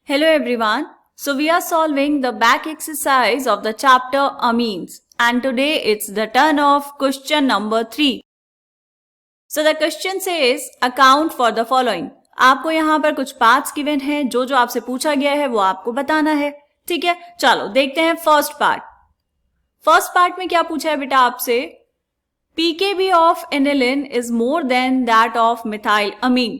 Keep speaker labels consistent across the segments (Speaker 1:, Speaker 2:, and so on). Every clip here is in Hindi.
Speaker 1: Hello everyone. So we are solving the back exercise of the chapter amines and today it's the turn of question number 3. So the question says account for the following. आपको यहाँ पर कुछ पार्ट्स गिवन है, जो आपसे पूछा गया है वो आपको बताना है. ठीक है, चलो देखते हैं फर्स्ट पार्ट. फर्स्ट पार्ट में क्या पूछा है बेटा आपसे? pKb of aniline is more than that of methyl amine.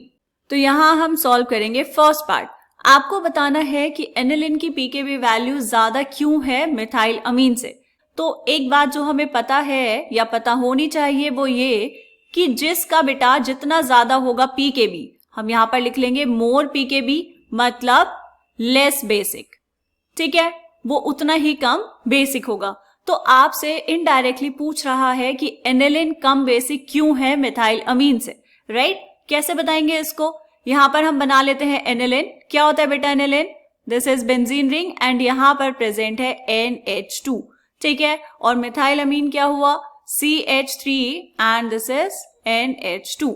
Speaker 1: तो यहाँ हम सॉल्व करेंगे फर्स्ट पार्ट. आपको बताना है कि एनिलिन की pKb वैल्यू ज्यादा क्यों है मिथाइल अमीन से. तो एक बात जो हमें पता है या पता होनी चाहिए वो ये कि जिसका बेटा जितना ज्यादा होगा pKb, हम यहाँ पर लिख लेंगे मोर pKb मतलब लेस बेसिक. ठीक है, वो उतना ही कम बेसिक होगा. तो आपसे इनडायरेक्टली पूछ रहा है कि एनिलिन कम बेसिक क्यों है मिथाइल अमीन से. राइट, कैसे बताएंगे इसको? यहां पर हम बना लेते हैं एनिलिन. क्या होता है बेटा aniline? This is benzene ring and यहां पर प्रेजेंट है NH2. ठीक है, और मिथाइल अमीन क्या हुआ? CH3 and this is NH2.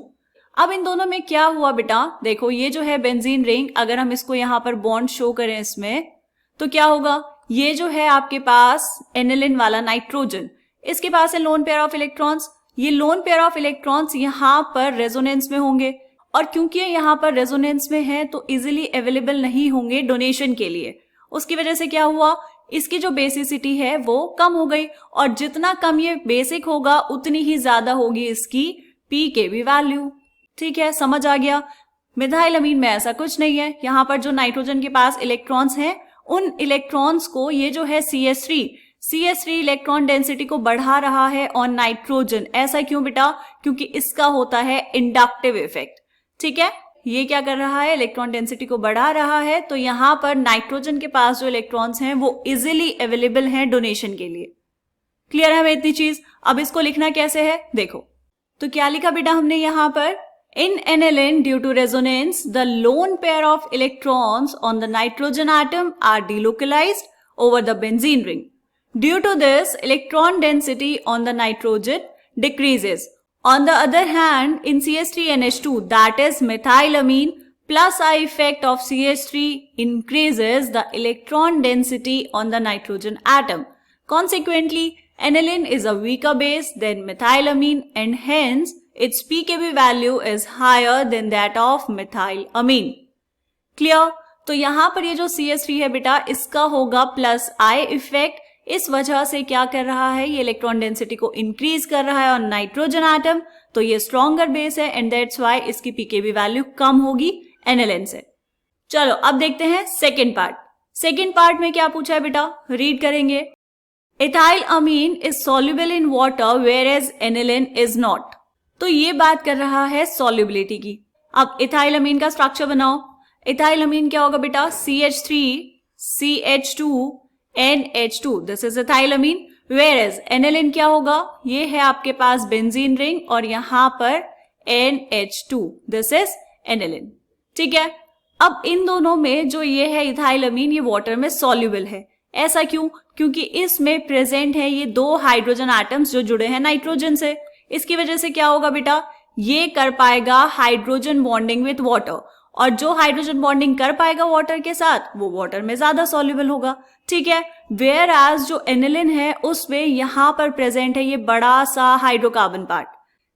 Speaker 1: अब इन दोनों में क्या हुआ बेटा? देखो ये जो है बेंजीन रिंग, अगर हम इसको यहां पर बॉन्ड शो करें इसमें तो क्या होगा? ये जो है आपके पास एनिलिन वाला नाइट्रोजन, इसके पास है लोन पेयर ऑफ इलेक्ट्रॉन्स. ये लोन पेयर ऑफ इलेक्ट्रॉन्स यहां पर रेजोनेंस में होंगे और क्योंकि ये यहाँ पर रेजोनेंस में है तो इजीली अवेलेबल नहीं होंगे डोनेशन के लिए. उसकी वजह से क्या हुआ? इसकी जो बेसिसिटी है वो कम हो गई और जितना कम ये बेसिक होगा उतनी ही ज्यादा होगी इसकी pKb वैल्यू. ठीक है, समझ आ गया? मिथाइल अमीन में ऐसा कुछ नहीं है. यहाँ पर जो नाइट्रोजन के पास इलेक्ट्रॉन्स हैं उन इलेक्ट्रॉन्स को ये जो है CH3 इलेक्ट्रॉन डेंसिटी को बढ़ा रहा है ऑन नाइट्रोजन. ऐसा क्यों बेटा? क्योंकि इसका होता है इंडक्टिव इफेक्ट. ठीक है, ये क्या कर रहा है? इलेक्ट्रॉन डेंसिटी को बढ़ा रहा है. तो यहां पर नाइट्रोजन के पास जो इलेक्ट्रॉन्स हैं वो इजीली अवेलेबल हैं डोनेशन के लिए. क्लियर है हमें इतनी चीज? अब इसको लिखना कैसे है देखो. तो क्या लिखा बेटा हमने यहां पर? In aniline due to resonance the lone pair of electrons on the nitrogen atom are delocalised over the benzene ring. Due to this electron density on the nitrogen decreases. On the other hand, in CH3NH2, that is methylamine, plus I effect of CH3 increases the electron density on the nitrogen atom. Consequently, aniline is a weaker base than methylamine and hence its pKb value is higher than that of methylamine. Clear? तो यहाँ पर ये जो CH3 है बेटा इसका होगा प्लस I इफेक्ट. इस वजह से क्या कर रहा है? ये इलेक्ट्रॉन डेंसिटी को इंक्रीज कर रहा है ऑन नाइट्रोजन एटम. तो ये स्ट्रॉन्गर बेस है एंड दैट्स व्हाई इसकी pKb वैल्यू कम होगी एनिलिन से. चलो अब देखते हैं सेकेंड पार्ट. सेकेंड पार्ट में क्या पूछा है बेटा? रीड करेंगे. Ethyl amine is soluble in water whereas aniline is not. तो ये बात कर रहा है सॉल्युबिलिटी की. अब इथाइल अमीन का स्ट्रक्चर बनाओ. इथाइल अमीन क्या होगा बेटा? CH3 CH2 NH2. This is ethylamine. Whereas aniline क्या होगा? ये है आपके पास बेंजीन रिंग और यहां पर NH2. This is aniline. ठीक है, अब इन दोनों में जो ये है इथाइलामीन ये वाटर में सॉल्युबल है. ऐसा क्यों? क्योंकि इसमें प्रेजेंट है ये दो हाइड्रोजन एटम्स जो जुड़े हैं नाइट्रोजन से. इसकी वजह से क्या होगा बेटा? ये कर पाएगा हाइड्रोजन बॉन्डिंग विथ वाटर और जो हाइड्रोजन बॉन्डिंग कर पाएगा वाटर के साथ वो वाटर में ज्यादा सॉल्युबल होगा. ठीक है, वेयर एज जो एनिलिन है उसमें यहां पर प्रेजेंट है ये बड़ा सा हाइड्रोकार्बन पार्ट.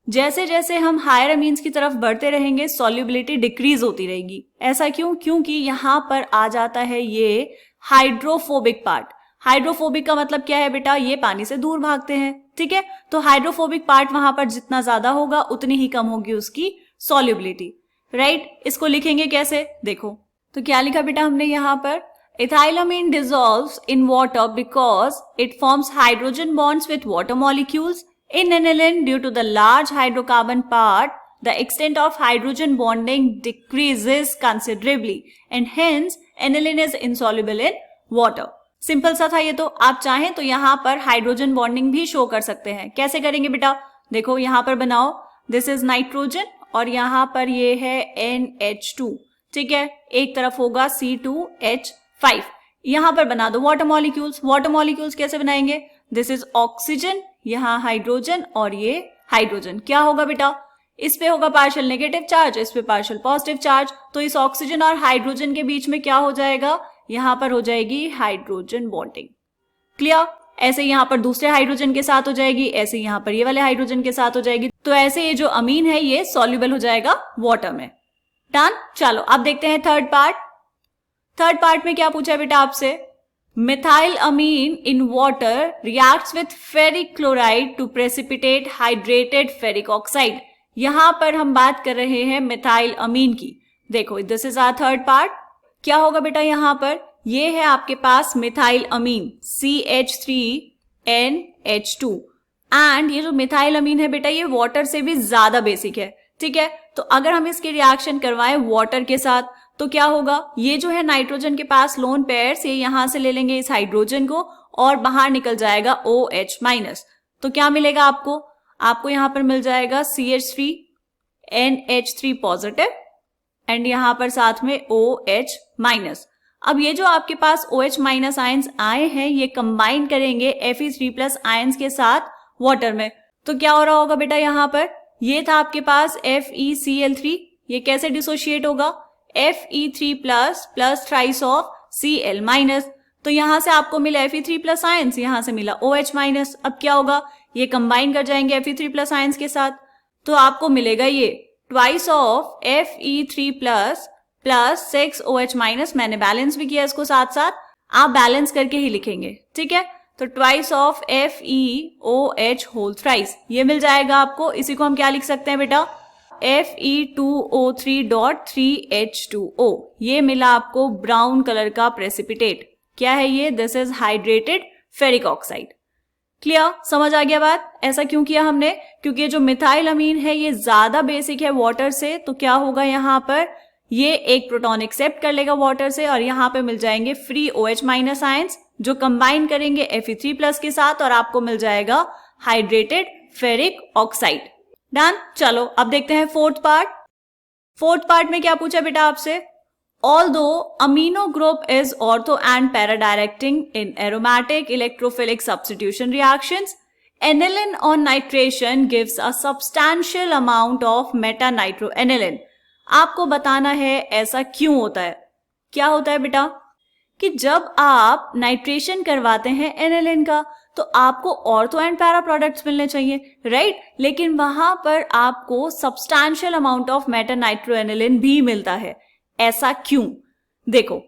Speaker 1: जैसे जैसे हम हायर अमीन्स की तरफ बढ़ते रहेंगे सॉल्युबिलिटी डिक्रीज होती रहेगी. ऐसा क्यों? क्योंकि यहां पर आ जाता है ये हाइड्रोफोबिक पार्ट. हाइड्रोफोबिक का मतलब क्या है बेटा? ये पानी से दूर भागते हैं. ठीक है, तो हाइड्रोफोबिक पार्ट वहां पर जितना ज्यादा होगा उतनी ही कम होगी उसकी सॉल्युबिलिटी. राइट, इसको लिखेंगे कैसे देखो. तो क्या लिखा बेटा हमने यहाँ पर? Ethylamine dissolves in water because it forms hydrogen bonds with water molecules. In aniline, due to the large hydrocarbon part, the extent of hydrogen bonding decreases considerably and hence aniline is insoluble in water. Simple सा था ये. तो आप चाहें तो यहाँ पर हाइड्रोजन बॉन्डिंग भी शो कर सकते हैं. कैसे करेंगे बेटा? देखो यहाँ पर बनाओ. दिस इज नाइट्रोजन और यहाँ पर ये है NH2. ठीक है, एक तरफ होगा C2H5. यहां पर बना दो वाटर मॉलिक्यूल्स. वाटर मॉलिक्यूल्स कैसे बनाएंगे? दिस इज ऑक्सीजन, यहां हाइड्रोजन और ये हाइड्रोजन. क्या होगा बेटा? इस पे होगा पार्शियल नेगेटिव चार्ज, इस पे पार्शियल पॉजिटिव चार्ज, तो इस ऑक्सीजन और हाइड्रोजन के बीच में क्या हो जाएगा, यहां पर हो जाएगी हाइड्रोजन बॉन्डिंग। क्लियर? ऐसे यहां पर दूसरे हाइड्रोजन के साथ हो जाएगी, ऐसे यहां पर ये वाले हाइड्रोजन के साथ हो जाएगी, तो ऐसे ये जो अमीन है ये सॉल्युबल हो जाएगा वाटर में। डन? चलो अब देखते हैं थर्ड पार्ट। थर्ड पार्ट में क्या पूछा है बेटा आपसे, methyl amine in water reacts with ferric chloride to precipitate hydrated ferric oxide. यहां पर हम बात कर रहे हैं मिथाइल अमीन की। देखो this is our third part. क्या होगा बेटा यहां पर, ये है आपके पास मिथाइल अमीन CH3NH2 एंड ये जो मिथाइल अमीन है बेटा ये वाटर से भी ज्यादा बेसिक है। ठीक है, तो अगर हम इसकी रिएक्शन करवाएं वाटर के साथ तो क्या होगा, ये जो है नाइट्रोजन के पास लोन पेयर्स, ये यहां से ले लेंगे इस हाइड्रोजन को और बाहर निकल जाएगा OH-, तो क्या मिलेगा आपको, आपको यहां पर मिल जाएगा CH3NH3 पॉजिटिव एंड यहां पर साथ में OH-। अब ये जो आपके पास OH- आयंस आए हैं ये कंबाइन करेंगे Fe3+ आयंस के साथ वाटर में, तो क्या हो रहा होगा बेटा यहां पर, ये था आपके पास FeCl3, ये कैसे डिसोशिएट होगा, Fe3+ plus thrice of Cl-, तो यहां से आपको मिला Fe3+ आयंस, यहां से मिला OH-। अब क्या होगा, ये कंबाइन कर जाएंगे Fe3+ आयंस के साथ, तो आपको मिलेगा ये twice of Fe3+ plus 6 OH-, मैंने बैलेंस भी किया इसको साथ साथ, आप बैलेंस करके ही लिखेंगे। ठीक है, तो twice of FeOH whole thrice ये मिल जाएगा आपको। इसी को हम क्या लिख सकते हैं बेटा, Fe2O3.3H2O, ये मिला आपको ब्राउन कलर का प्रेसिपिटेट। क्या है ये, this is hydrated ferric oxide. Clear? समझ आ गया बात, ऐसा क्यों किया हमने, क्योंकि ये जो मिथाइल अमीन है ये ज्यादा बेसिक है वाटर से, तो क्या होगा यहाँ पर, ये एक प्रोटॉन एक्सेप्ट कर लेगा वाटर से और यहाँ पे मिल जाएंगे फ्री OH- आयंस जो कंबाइन करेंगे Fe3+ के साथ और आपको मिल जाएगा हाइड्रेटेड फेरिक ऑक्साइड। डन? चलो अब देखते हैं फोर्थ पार्ट। फोर्थ पार्ट में क्या पूछा बेटा आपसे, although amino group is ortho and para-directing in aromatic electrophilic substitution reactions, aniline on nitration gives a substantial amount of meta-nitroaniline। आपको बताना है ऐसा क्यों होता है। क्या होता है बेटा कि जब आप नाइट्रेशन करवाते हैं एनिलिन का तो आपको ऑर्थो एंड पैरा प्रोडक्ट्स मिलने चाहिए, राइट, लेकिन वहां पर आपको सब्सटैंशियल अमाउंट ऑफ मेटा नाइट्रोएनिलिन भी मिलता है। ऐसा क्यों, देखो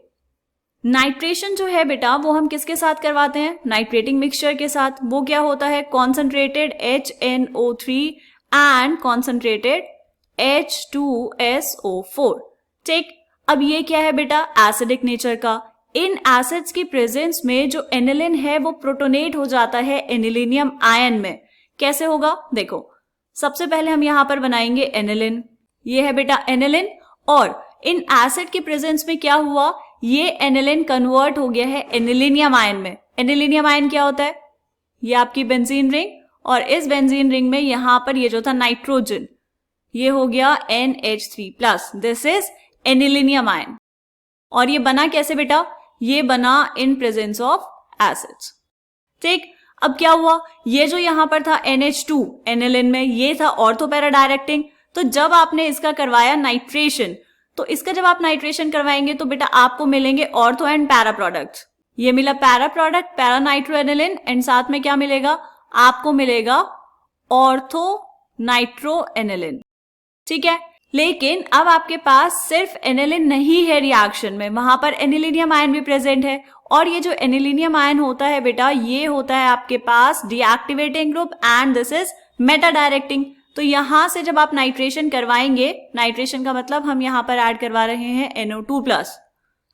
Speaker 1: नाइट्रेशन जो है बेटा वो हम किसके साथ करवाते हैं, नाइट्रेटिंग मिक्सचर के साथ। वो क्या होता है, concentrated HNO3 and concentrated H2SO4। ठीक, अब ये क्या है बेटा, एसिडिक नेचर का। इन एसिड्स की प्रेजेंस में जो एनिलिन है वो प्रोटोनेट हो जाता है एनिलिनियम आयन में। कैसे होगा, देखो सबसे पहले हम यहां पर बनाएंगे एनिलिन, ये है बेटा एनिलिन, और इन एसिड की प्रेजेंस में क्या हुआ, ये एनिलिन कन्वर्ट हो गया है एनिलिनियम आयन में। एनिलिनियम आयन क्या होता है, ये आपकी बेंजीन रिंग, और इस बेंजीन रिंग में यहां पर ये जो था नाइट्रोजन, ये हो गया NH3+, this is anilinium ion. और ये बना कैसे बेटा, ये बना इन प्रेजेंस ऑफ एसिड्स। ठीक, अब क्या हुआ, ये जो यहां पर था NH2 एनिलिन में, ये था ऑर्थो पैरा डायरेक्टिंग, तो जब आपने इसका करवाया नाइट्रेशन, तो इसका जब आप नाइट्रेशन करवाएंगे तो बेटा आपको मिलेंगे ऑर्थो एंड पैरा प्रोडक्ट्स। ये मिला पैरा प्रोडक्ट पैरा नाइट्रोएनिलिन, एंड साथ में क्या मिलेगा, आपको मिलेगा ऑर्थो नाइट्रोएनिलिन। ठीक है, लेकिन अब आपके पास सिर्फ एनिलिन नहीं है रिएक्शन में, वहां पर एनिलिनियम आयन भी प्रेजेंट है, और ये जो एनिलिनियम आयन होता है बेटा ये होता है आपके पास deactivating group and this is meta directing. तो यहां से जब आप नाइट्रेशन करवाएंगे, नाइट्रेशन का मतलब हम यहां पर ऐड करवा रहे हैं NO2+,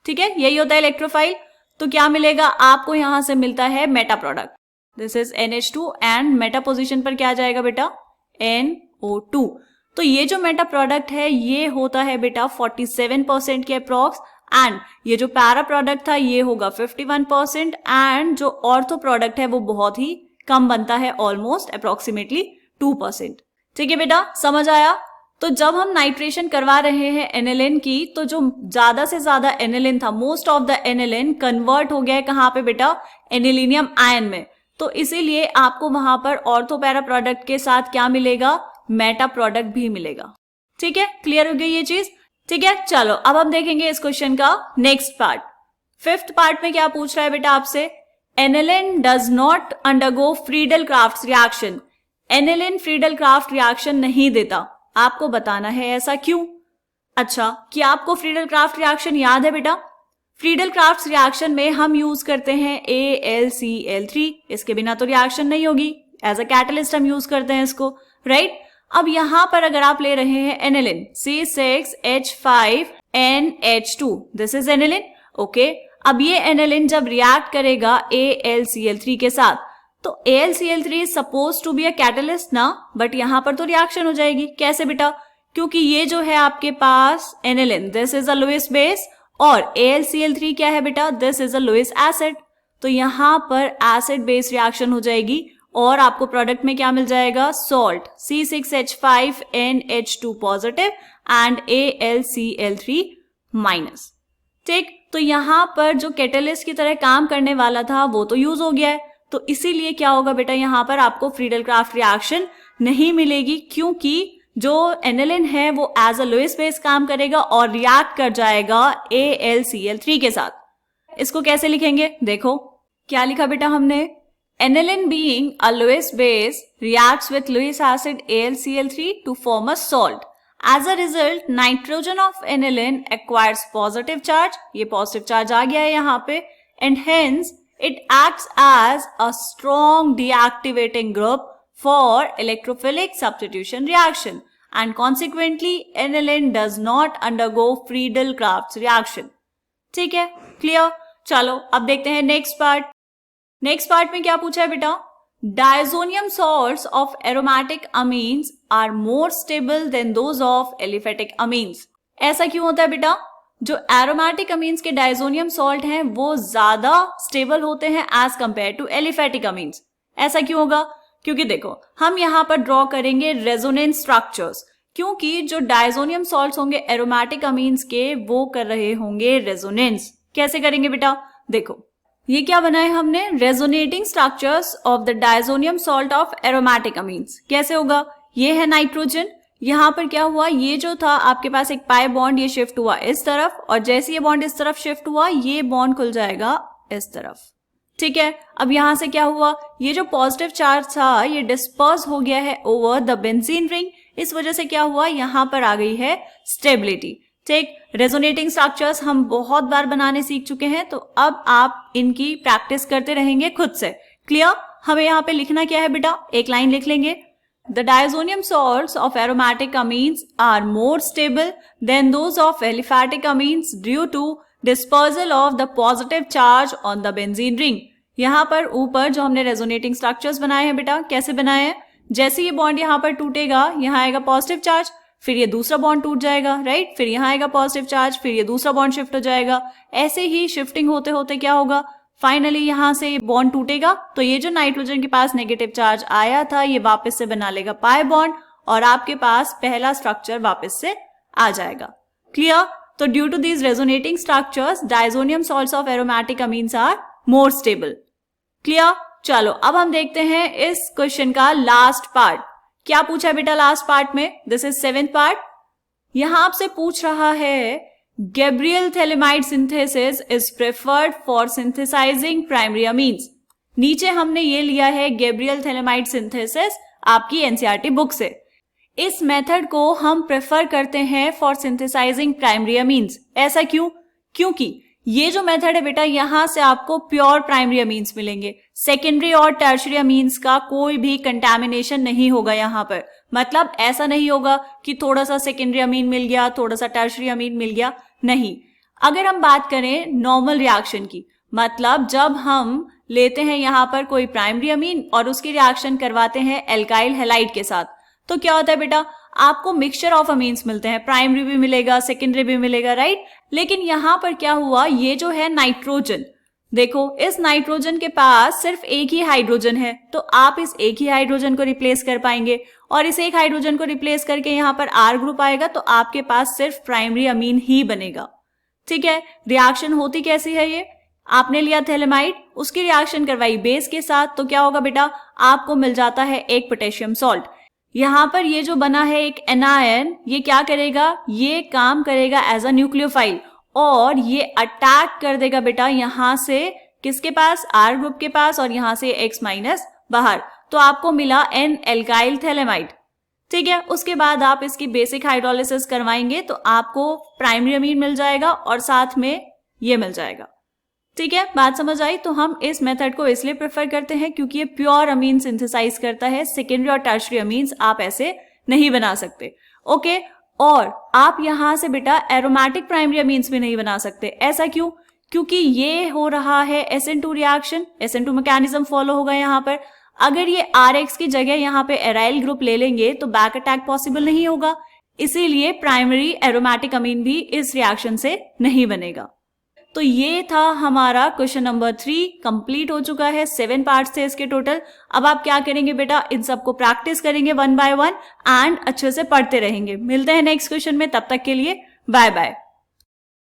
Speaker 1: ठीक है, यही होता है इलेक्ट्रोफाइल। तो क्या मिलेगा आपको, यहां से मिलता है Meta product, this is NH2 and Meta position पर क्या आ जाएगा बेटा, NO2। तो ये जो मेटा प्रोडक्ट है ये होता है बेटा 47% के अप्रॉक्स, एंड ये जो पैरा प्रोडक्ट था ये होगा 51%, एंड जो ऑर्थो प्रोडक्ट है वो बहुत ही कम बनता है, ऑलमोस्ट अप्रोक्सीमेटली 2%। ठीक है बेटा, समझ आया। तो जब हम नाइट्रेशन करवा रहे हैं एनिलिन की, तो जो ज्यादा से ज्यादा एनिलिन था, most of the aniline convert हो गया है कहां पे बेटा, एनिलिनियम आयन में। तो इसीलिए आपको वहां पर ऑर्थो पैरा प्रोडक्ट के साथ क्या मिलेगा, मेटा प्रोडक्ट भी मिलेगा। ठीक है, क्लियर हो गई ये चीज? ठीक है, चलो अब हम देखेंगे इस क्वेश्चन का नेक्स्ट पार्ट। फिफ्थ पार्ट में क्या पूछ रहा है बेटा आपसे, aniline does not undergo Friedel craft reaction. Aniline Friedel craft reaction नहीं देता, आपको बताना है ऐसा क्यों। अच्छा, क्या आपको फ्रीडल क्राफ्ट रिएक्शन याद है बेटा? फ्रीडल क्राफ्ट रिएक्शन में हम यूज करते हैं AlCl3, इसके बिना तो रिएक्शन नहीं होगी, एज अ कैटलिस्ट हम यूज करते हैं इसको, राइट। अब यहां पर अगर आप ले रहे हैं aniline C6H5NH2, this is aniline, okay. अब ये एनिलीन जब रिएक्ट करेगा AlCl3 के साथ, तो AlCl3 is suppose to be a catalyst ना, बट यहां पर तो रिएक्शन हो जाएगी। कैसे बेटा? क्योंकि ये जो है आपके पास aniline, this is a Lewis base, और AlCl3 क्या है बेटा? This is a Lewis acid. तो यहां पर एसिड बेस रिएक्शन हो जाएगी और आपको प्रोडक्ट में क्या मिल जाएगा? Salt C6H5NH2 positive and AlCl3 minus. ठीक, तो यहां पर जो कैटलिस्ट की तरह काम करने वाला था वो तो यूज हो गया है, तो इसीलिए क्या होगा बेटा, यहां पर आपको फ्रीडल क्राफ्ट रिएक्शन नहीं मिलेगी, क्योंकि जो एनिलीन है वो एज अ लुईस बेस काम करेगा और रिएक्ट कर जाएगा AlCl3 के साथ। इसको कैसे लिखेंगे? देखो क्या लिखा बेटा हमने, aniline being a Lewis base reacts with Lewis acid AlCl3 to form a salt. As a result, nitrogen of aniline acquires positive charge, ये positive charge आ गया है यहाँ पे, and hence it acts as a strong deactivating group for electrophilic substitution reaction, and consequently aniline does not undergo Friedel-Crafts reaction. ठीक है, क्लियर? चलो अब देखते हैं नेक्स्ट पार्ट। नेक्स्ट पार्ट में क्या पूछा है बेटा, diazonium salts of aromatic amines are more stable than those of aliphatic amines. ऐसा क्यों होता है बेटा? जो एरोमेटिक अमीन्स के डायजोनियम सॉल्ट हैं वो ज्यादा स्टेबल होते हैं as compare to aliphatic amines. ऐसा क्यों होगा? क्योंकि देखो हम यहां पर ड्रॉ करेंगे रेजोनेंस स्ट्रक्चर्स, क्योंकि जो डायजोनियम सॉल्ट्स होंगे एरोमेटिक अमीन्स के वो कर रहे होंगे रेजोनेंस। कैसे करेंगे बेटा? देखो ये क्या बनाए हमने, resonating structures of the diazonium salt of aromatic amines. कैसे होगा? ये है नाइट्रोजन, यहां पर क्या हुआ, ये जो था आपके पास एक पाई बॉन्ड, ये शिफ्ट हुआ इस तरफ, और जैसे ये बॉन्ड इस तरफ शिफ्ट हुआ ये बॉन्ड खुल जाएगा इस तरफ। ठीक है, अब यहां से क्या हुआ, ये जो पॉजिटिव चार्ज था ये डिस्पर्स हो गया है ओवर द बेंजीन रिंग, इस वजह से क्या हुआ, यहां पर आ गई है स्टेबिलिटी। ठीक, रेजोनेटिंग स्ट्रक्चर्स हम बहुत बार बनाने सीख चुके हैं, तो अब आप इनकी प्रैक्टिस करते रहेंगे खुद से। क्लियर? हमें यहाँ पे लिखना क्या है बेटा, एक लाइन लिख लेंगे, the diazonium salts of aromatic amines are more stable than those of aliphatic amines due to dispersal of the positive charge on the benzene ring. यहाँ पर ऊपर जो हमने रेजोनेटिंग स्ट्रक्चर्स बनाए हैं बेटा, कैसे बनाए हैं, जैसे ये बॉन्ड यहाँ पर टूटेगा, यहाँ आएगा पॉजिटिव चार्ज, फिर ये दूसरा बॉन्ड टूट जाएगा, राइट, फिर यहाँ आएगा पॉजिटिव चार्ज, फिर ये दूसरा बॉन्ड शिफ्ट हो जाएगा। ऐसे ही शिफ्टिंग होते होते क्या होगा, फाइनली यहां से बॉन्ड टूटेगा, तो ये जो नाइट्रोजन के पास नेगेटिव चार्ज आया था ये वापस से बना लेगा पाई बॉन्ड, और आपके पास पहला स्ट्रक्चर वापस से आ जाएगा। क्लियर? तो due to these resonating structures diazonium salts of aromatic amines are more stable. Clear? चलो अब हम देखते हैं इस क्वेश्चन का लास्ट पार्ट। क्या पूछा है बेटा लास्ट पार्ट में, दिस इज 7th पार्ट। यहां आपसे पूछ रहा है Gabriel phthalimide synthesis is preferred for synthesising primary amines. नीचे हमने ये लिया है गैब्रियल थैलेमाइड सिंथेसिस आपकी एनसीईआरटी बुक से। इस मेथड को हम प्रेफर करते हैं फॉर सिंथेसाइजिंग प्राइमरी अमीन्स। ऐसा क्यों? क्योंकि ये जो मेथड है बेटा, यहां से आपको प्योर प्राइमरी अमीन्स मिलेंगे, सेकेंडरी और टर्शियरी अमीन्स का कोई भी कंटैमिनेशन नहीं होगा यहाँ पर। मतलब ऐसा नहीं होगा कि थोड़ा सा सेकेंडरी अमीन मिल गया, थोड़ा सा टर्शियरी अमीन मिल गया, नहीं। अगर हम बात करें नॉर्मल रिएक्शन की, मतलब जब हम लेते हैं यहाँ पर कोई प्राइमरी अमीन और उसकी रिएक्शन करवाते हैं एल्काइल हैलाइड के साथ, तो क्या होता है बेटा, आपको मिक्सचर ऑफ अमीन्स मिलते हैं, प्राइमरी भी मिलेगा, सेकेंडरी भी मिलेगा, राइट। लेकिन यहां पर क्या हुआ, ये जो है नाइट्रोजन, देखो इस नाइट्रोजन के पास सिर्फ एक ही हाइड्रोजन है, तो आप इस एक ही हाइड्रोजन को रिप्लेस कर पाएंगे, और इस एक हाइड्रोजन को रिप्लेस करके यहाँ पर R ग्रुप आएगा, तो आपके पास सिर्फ प्राइमरी अमीन ही बनेगा। ठीक है, रिएक्शन होती कैसी है, ये आपने लिया थैलेमाइड, उसकी रिएक्शन करवाई बेस के साथ, तो क्या होगा बेटा, आपको मिल जाता है एक पोटेशियम सॉल्ट। यहाँ पर ये जो बना है एक एनायन, ये क्या करेगा, ये काम करेगा एज अ न्यूक्लियोफाइल और ये अटैक कर देगा बेटा यहाँ से किसके पास, R ग्रुप के पास, और यहाँ से X- बाहर, तो आपको मिला N एल्काइल थैलेमाइड। ठीक है, उसके बाद आप इसकी बेसिक हाइड्रोलिसिस करवाएंगे तो आपको प्राइमरी अमीन मिल जाएगा और साथ में ये मिल जाएगा। ठीक है, बात समझ आई। तो हम इस मेथड को इसलिए प्रेफर करते हैं क्योंकि ये प्योर अमीन सिंथेसाइज करता है, सेकेंडरी और टर्शरी अमीन्स आप ऐसे नहीं बना सकते। ओके, और आप यहां से बेटा एरोमेटिक प्राइमरी अमीन्स भी नहीं बना सकते। ऐसा क्यों? क्योंकि ये हो रहा है SN2 reaction, SN2 mechanism follow होगा यहाँ पर। अगर ये RX की जगह यहाँ पे एराइल ग्रुप ले लेंगे तो बैक अटैक पॉसिबल नहीं होगा, इसीलिए प्राइमरी एरोमेटिक अमीन भी इस रिएक्शन से नहीं बनेगा। तो ये था हमारा क्वेश्चन नंबर 3, कंप्लीट हो चुका है। 7 पार्ट्स थे इसके टोटल। अब आप क्या करेंगे बेटा, इन सबको प्रैक्टिस करेंगे 1 by 1 एंड अच्छे से पढ़ते रहेंगे। मिलते हैं नेक्स्ट क्वेश्चन में, तब तक के लिए बाय बाय।